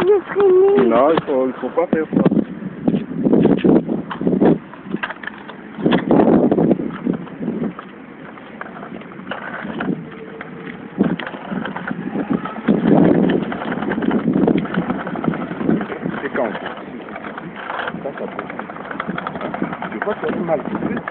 je serai née. Non, il faut pas faire ça. C'est quand ça peut. Je crois que tu as mal tout de suite.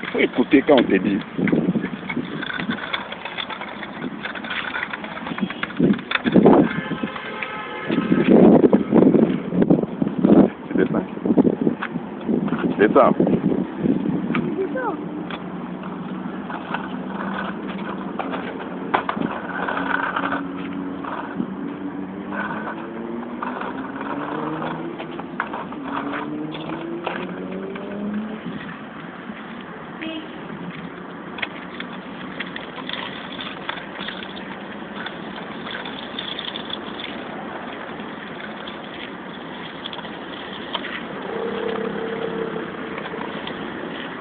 Il faut écouter quand on te dit. Tu descends. Descends.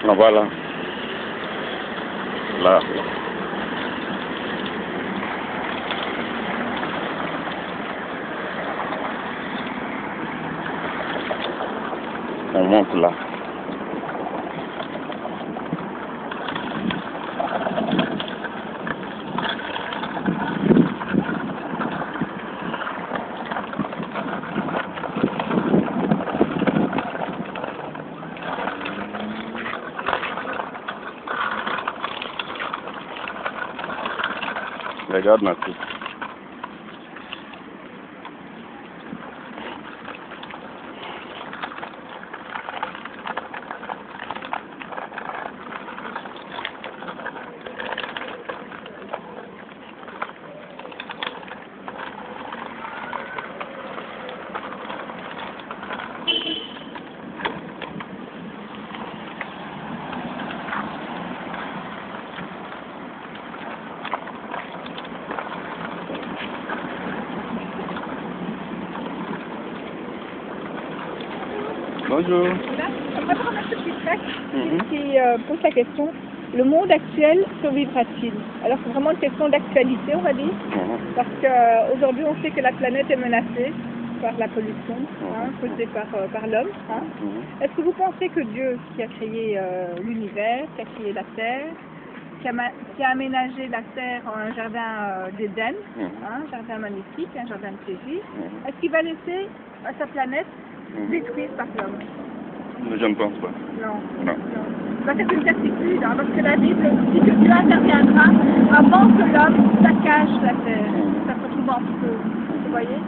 Ah, voilà. Là. On monte là. Regarde Nathalie. Bonjour. Là, j'aimerais prendre un petit texte qui pose la question, le monde actuel survivra-t-il? Alors c'est vraiment une question d'actualité, on va dire, parce qu'aujourd'hui on sait que la planète est menacée par la pollution causée par l'homme. Est-ce que vous pensez que Dieu, qui a créé l'univers, qui a créé la Terre, qui a aménagé la Terre en un jardin d'Éden, un jardin magnifique, un jardin de plaisir, est-ce qu'il va laisser sa planète détruite par l'homme? Je ne pense pas. Non. Ça c'est une certitude, parce que la Bible dit que Dieu interviendra avant que l'homme saccage la terre. Ça se trouve en feu. Vous voyez?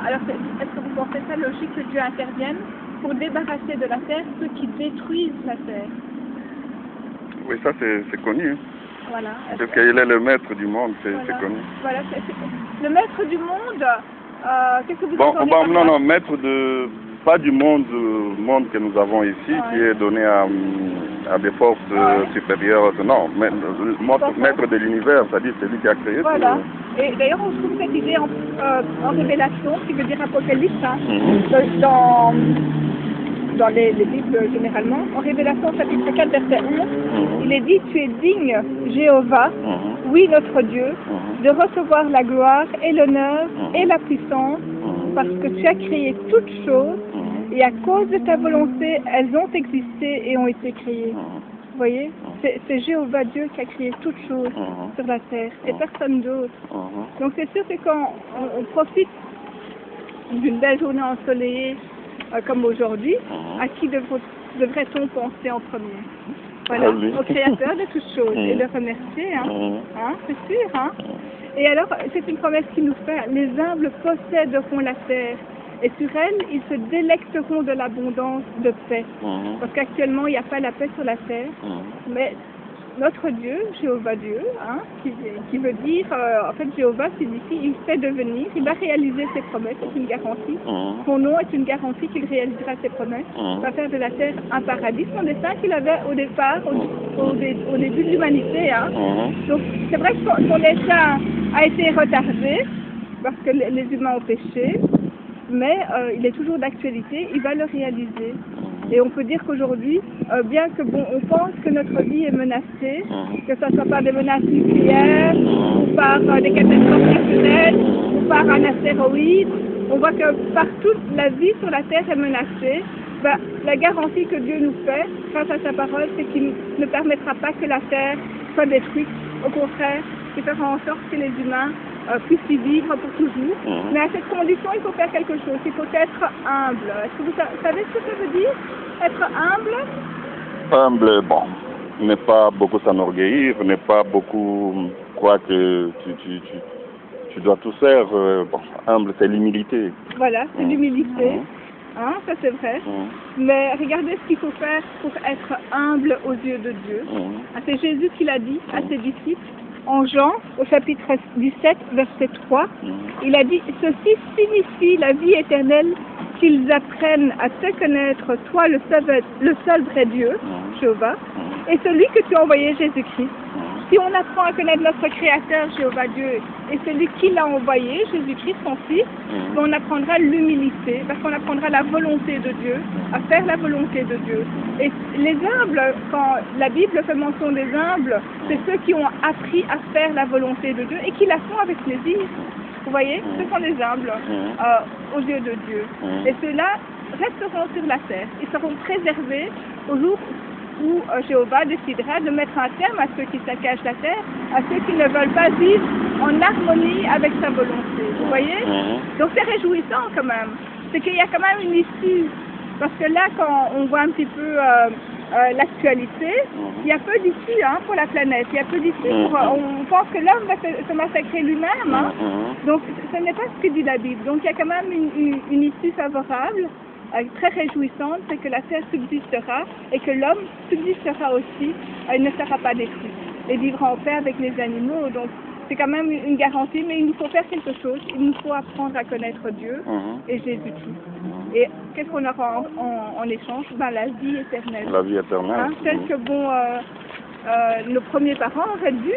Alors est-ce que vous pensez ça logique que Dieu intervienne pour débarrasser de la terre ceux qui détruisent la terre? Oui, ça c'est connu. Voilà. Parce qu'il est le maître du monde, c'est connu. Voilà, le maître du monde, qu'est-ce que vous entendez par ça? Non, maître de... Pas du monde que nous avons ici, qui est donné à des forces supérieures. Non, maître de l'univers, c'est-à-dire c'est lui qui a créé. Voilà. Et d'ailleurs, on trouve cette idée en Révélation, qui veut dire Apocalypse, dans les Bibles généralement. En Révélation, chapitre 4, verset 11, il est dit, tu es digne, Jéhovah, oui, notre Dieu, de recevoir la gloire et l'honneur et la puissance, parce que tu as créé toutes choses, et à cause de ta volonté, elles ont existé et ont été créées. Vous voyez, c'est Jéhovah Dieu qui a créé toutes choses sur la terre, et personne d'autre. Donc c'est sûr que quand on profite d'une belle journée ensoleillée comme aujourd'hui, à qui devrait-on penser en premier? Voilà, au Créateur de toutes choses, et le remercier, c'est sûr. Et alors, c'est une promesse qu'il nous fait, les humbles posséderont la terre, et sur elle, ils se délecteront de l'abondance de paix. Parce qu'actuellement, il n'y a pas la paix sur la terre, mais notre Dieu, Jéhovah Dieu, qui veut dire, en fait, Jéhovah signifie, il fait devenir, il va réaliser ses promesses, c'est une garantie. Son nom est une garantie qu'il réalisera ses promesses. Il va faire de la terre un paradis, son destin qu'il avait au départ, au début de l'humanité. Donc, c'est vrai que son destin a été retardé, parce que les humains ont péché, mais il est toujours d'actualité, il va le réaliser. Et on peut dire qu'aujourd'hui, bien que bon, on pense que notre vie est menacée, que ce soit par des menaces nucléaires, ou par des catastrophes naturelles, ou par un astéroïde, on voit que partout la vie sur la Terre est menacée. Ben, la garantie que Dieu nous fait, grâce à sa parole, c'est qu'il ne permettra pas que la Terre soit détruite. Au contraire, il fera en sorte que les humains puissent y vivre pour toujours. Mais à cette condition, il faut faire quelque chose. Il faut être humble. Est-ce que vous savez ce que ça veut dire, être humble? Humble, bon, ne pas beaucoup s'enorgueillir, ne pas beaucoup croire que tu dois tout faire. Bon, humble, c'est l'humilité. Voilà, c'est l'humilité. Hein, ça c'est vrai. Mais regardez ce qu'il faut faire pour être humble aux yeux de Dieu. C'est Jésus qui l'a dit à ses disciples. En Jean, au chapitre 17, verset 3, il a dit « Ceci signifie la vie éternelle, qu'ils apprennent à te connaître, toi le seul vrai Dieu, Jéhovah, et celui que tu as envoyé, Jésus-Christ. » Si on apprend à connaître notre Créateur, Jéhovah Dieu, et celui qui l'a envoyé, Jésus-Christ, son Fils, on apprendra l'humilité, parce qu'on apprendra la volonté de Dieu, à faire la volonté de Dieu. Et les humbles, quand la Bible fait mention des humbles, c'est ceux qui ont appris à faire la volonté de Dieu et qui la font avec plaisir. Vous voyez, ce sont les humbles aux yeux de Dieu. Et ceux-là resteront sur la terre. Ils seront préservés au jour où Jéhovah décidera de mettre un terme à ceux qui saccagent la terre, à ceux qui ne veulent pas vivre en harmonie avec sa volonté. Vous voyez? Donc c'est réjouissant quand même. C'est qu'il y a quand même une issue. Parce que là, quand on voit un petit peu l'actualité, il y a peu d'issue pour la planète. Il y a peu d'issue. On pense que l'homme va se massacrer lui-même. Donc ce n'est pas ce que dit la Bible. Donc il y a quand même une issue favorable. Très réjouissante, c'est que la terre subsistera et que l'homme subsistera aussi, il ne sera pas détruit et vivra en paix avec les animaux. Donc c'est quand même une garantie, mais il nous faut faire quelque chose, il nous faut apprendre à connaître Dieu et Jésus-Christ. Et qu'est-ce qu'on aura en échange? Ben, la vie éternelle. La vie éternelle. Telle que nos premiers parents auraient dû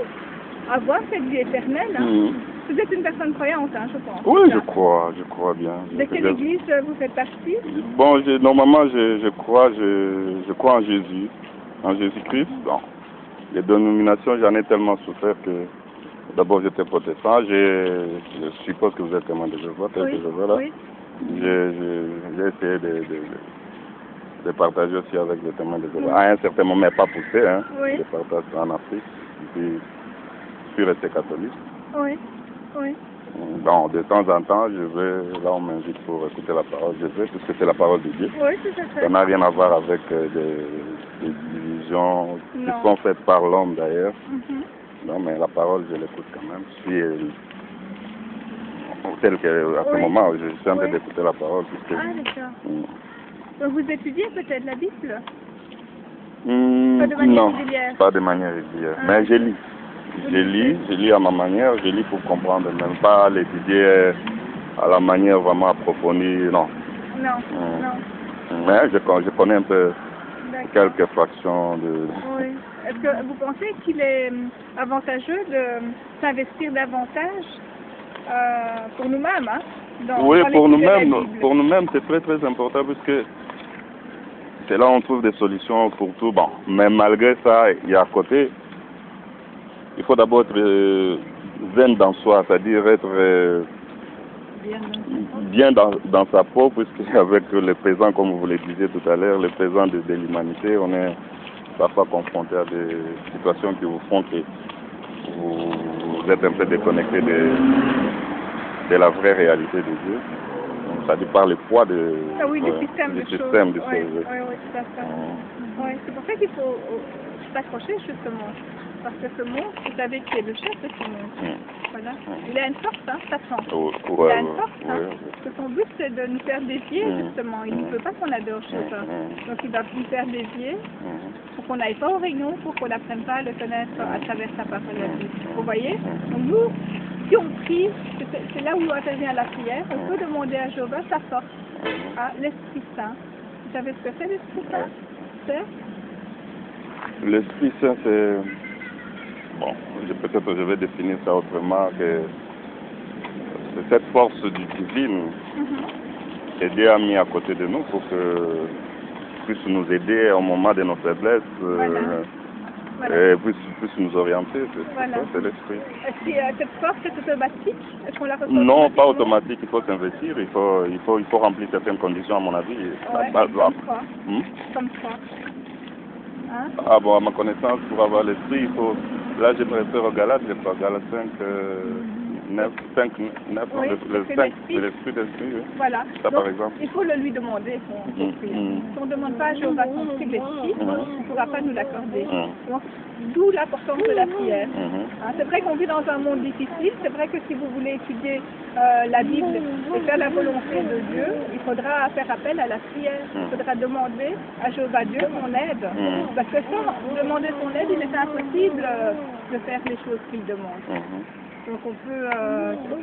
avoir cette vie éternelle. Vous êtes une personne croyante, je pense. Oui, je crois bien. De quelle église vous faites partie? Bon, normalement, je crois en Jésus, en Jésus-Christ. Bon, les dénominations, j'en ai tellement souffert que d'abord j'étais protestant. Je suppose que vous êtes témoin de Jéhovah, Oui. J'ai essayé de partager aussi avec les témoins de Jéhovah. À un certain moment, mais pas poussé, je partage en Afrique. Et puis, je suis resté catholique. Oui. Bon, de temps en temps, je vais, là on m'invite pour écouter la parole, je vais, parce que c'est la parole de Dieu. Oui, tout à fait. Ça n'a rien à voir avec des divisions qui sont faites par l'homme d'ailleurs. Non, mais la parole, je l'écoute quand même. Je suis tel qu'à ce moment, je suis en train d'écouter la parole. Puisque, d'accord. Donc vous étudiez peut-être la Bible? Pas de manière régulière. Pas de manière régulière, mais je lis. Je lis à ma manière, je lis pour comprendre, même pas l'étudier à la manière vraiment approfondie, non. Mais je connais un peu quelques fractions de... Oui. Est-ce que vous pensez qu'il est avantageux de s'investir davantage pour nous-mêmes, Oui, pour nous-mêmes, c'est très très important puisque c'est là où on trouve des solutions pour tout. Bon, mais malgré ça, il y a à côté, il faut d'abord être zen dans soi, c'est-à-dire être bien dans sa peau, puisqu'avec le présent, comme vous le disiez tout à l'heure, le présent de l'humanité, on est parfois confronté à des situations qui vous font que vous êtes un peu déconnecté de la vraie réalité de Dieu. C'est-à-dire par le poids du système de choses. Oui, tout à fait. C'est pour ça qu'il faut s'accrocher justement. Parce que ce monde, vous savez qui est le chef de ce monde. Voilà. Il a une force, Satan. Il a une force. Parce que son but, c'est de nous faire dévier, justement. Il ne veut pas qu'on adore Jéhovah. Donc il va nous faire dévier pour qu'on n'aille pas au réunion, pour qu'on n'apprenne pas à le connaître à travers sa parole à Dieu. Vous voyez? Donc nous, si on prie, c'est là où intervient la prière, on peut demander à Jéhovah sa force, à l'Esprit Saint. Vous savez ce que c'est l'Esprit Saint? L'Esprit Saint, c'est... Bon, peut-être je vais définir ça autrement, que c'est cette force du divine que Dieu a mis à côté de nous pour que puisse nous aider au moment de nos faiblesses. Voilà. Et puisse nous orienter. Voilà. C'est l'esprit. Est-ce que cette force est automatique? Est-ce qu'on la reçoit? Non, pas automatique. Il faut s'investir. Il faut remplir certaines conditions, à mon avis. Ouais, comme quoi? Comme quoi? Hein? Ah bon, à ma connaissance, pour avoir l'esprit, il faut... Là, j'aimerais faire au Galate, je crois, Galate 5, 9, oui, le 5, c'est l'esprit d'esprit, oui. Voilà. Ça, donc, par exemple. il faut le lui demander, son prière. Si on ne demande pas à Jéhovah son esprit d'esprit, il ne pourra pas nous l'accorder. Donc, d'où l'importance de la prière. Hein, c'est vrai qu'on vit dans un monde difficile, c'est vrai que si vous voulez étudier la Bible et faire la volonté de Dieu, il faudra faire appel à la prière. Il faudra demander à Jéhovah Dieu son aide. Parce que sans demander son aide, il est impossible de faire les choses qu'il demande. Donc on peut,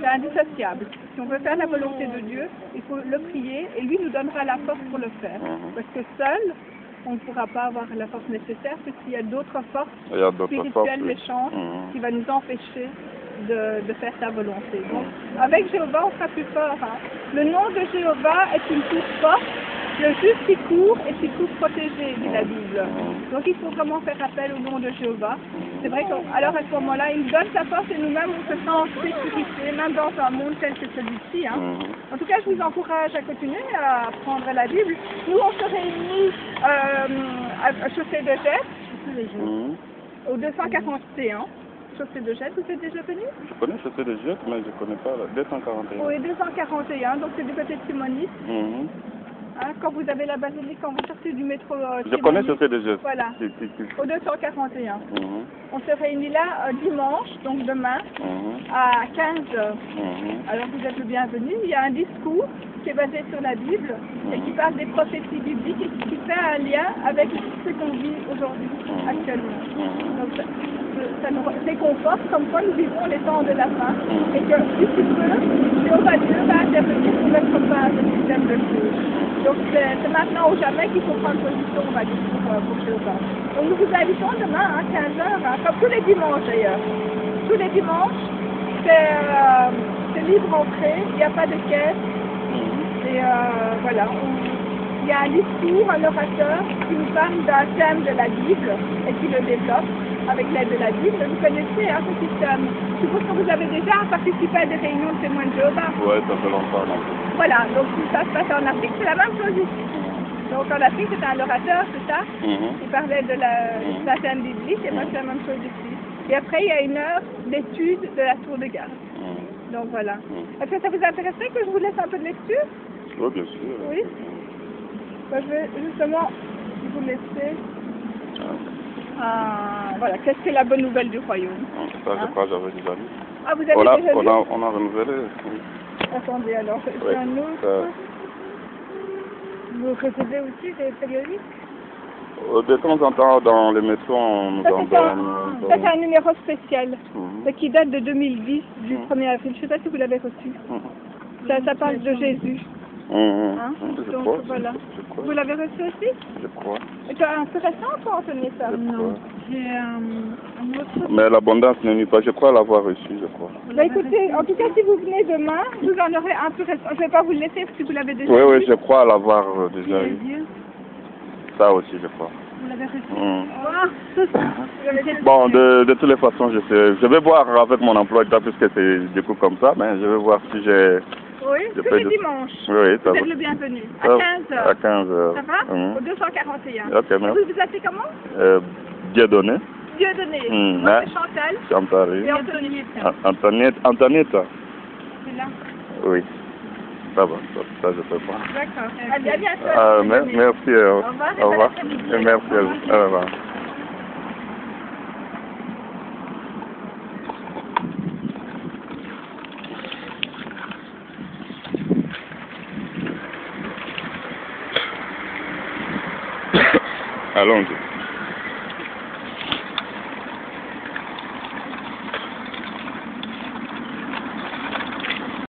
c'est indissociable. Si on veut faire la volonté de Dieu, il faut le prier et lui nous donnera la force pour le faire. Parce que seul, on ne pourra pas avoir la force nécessaire, puisqu'il y a d'autres forces spirituelles méchantes qui vont nous empêcher de faire sa volonté. Donc, avec Jéhovah, on sera plus fort. Hein. Le nom de Jéhovah est une tour forte. Le juste qui court est une tour protégée, dit la Bible. Donc il faut vraiment faire appel au nom de Jéhovah. C'est vrai qu'alors à ce moment-là, il nous donne sa force et nous-mêmes on se sent en sécurité, même dans un monde tel que celui-ci. Hein. En tout cas, je vous encourage à continuer à prendre la Bible. Nous, on se réunit à Chaussée de Gênes, au 241. Chaussée de Gênes, vous êtes déjà venu? Je connais Chaussée de Gênes, mais je ne connais pas la 241. Oui, 241, donc c'est du côté de Simonis. Hein, quand vous avez la basilique, quand vous sortez du métro... je connais Chaussée de Gênes. Voilà, au 241. On se réunit là dimanche, donc demain, à 15h. Alors vous êtes le bienvenu. Il y a un discours qui est basé sur la Bible et qui parle des prophéties bibliques et qui fait un lien avec ce qu'on vit aujourd'hui, actuellement. Donc ça nous réconforte comme quoi nous vivons les temps de la fin et que si tu peux, Jéhovah Dieu va intervenir pour mettre fin à ce système de choses. Donc c'est maintenant ou jamais qu'il faut prendre position, on va dire, pour Jéhovah. Donc nous vous invitons demain à 15h, hein, comme tous les dimanches d'ailleurs. Tous les dimanches, c'est libre entrée, il n'y a pas de caisse. Et voilà, il y a un discours, un orateur qui nous parle d'un thème de la Bible et qui le développe avec l'aide de la Bible. Vous connaissez ce système. Je suppose que vous avez déjà participé à des réunions de témoins de Jéhovah. Oui, ça fait longtemps. Voilà, donc ça se passe en Afrique, c'est la même chose ici. Donc en Afrique, c'était un orateur, c'est ça, qui parlait de la thème biblique, et moi c'est la même chose ici. Et après, il y a une heure d'étude de la tour de garde. Donc voilà. Est-ce que ça vous intéresserait que je vous laisse un peu de lecture? Oui, bien sûr. Oui. Ben, je vais justement vous laisser. Voilà, qu'est-ce que la bonne nouvelle du royaume? Ça, je crois que j'avais déjà lu. Ah, vous avez déjà lu? On a renouvelé. Attendez, alors, j'ai un autre. Vous recevez aussi des périodiques? De temps en temps, dans les métros, on nous en donne. Ça, c'est un numéro spécial, qui date de 2010, du 1er avril. Je ne sais pas si vous l'avez reçu. Ça parle de Jésus. Je crois. Voilà. Vous l'avez reçu aussi? Je crois. C'est un peu récent, toi, Anthony, ça? Non. J'ai un autre. Mais l'abondance ne nuit pas. Je crois l'avoir reçu, je crois. Bah écoutez, en tout cas, si vous venez demain, vous en aurez un peu récent. Je ne vais pas vous le laisser si vous l'avez déjà Oui, vu. oui, je crois l'avoir déjà eu. Ça aussi, je crois. Vous l'avez reçu? Bon, de toutes les façons, je vais voir avec mon emploi puisque c'est du coup comme ça, mais je vais voir si j'ai... Oui, tous les dimanches. Oui, ça va. Vous êtes le bienvenu. À 15h. À 15h. Ça va? Au 241. Ok, merci. Vous vous appelez comment? Dieudonné. Dieudonné. Moi, c'est Chantal. Chantal, oui. Et Antoniette. Antoniette. C'est là. Oui. Ça va, ça je peux pas. D'accord. À bientôt. Merci. Au revoir. Au revoir. Et merci à vous. Au revoir. Allons-y.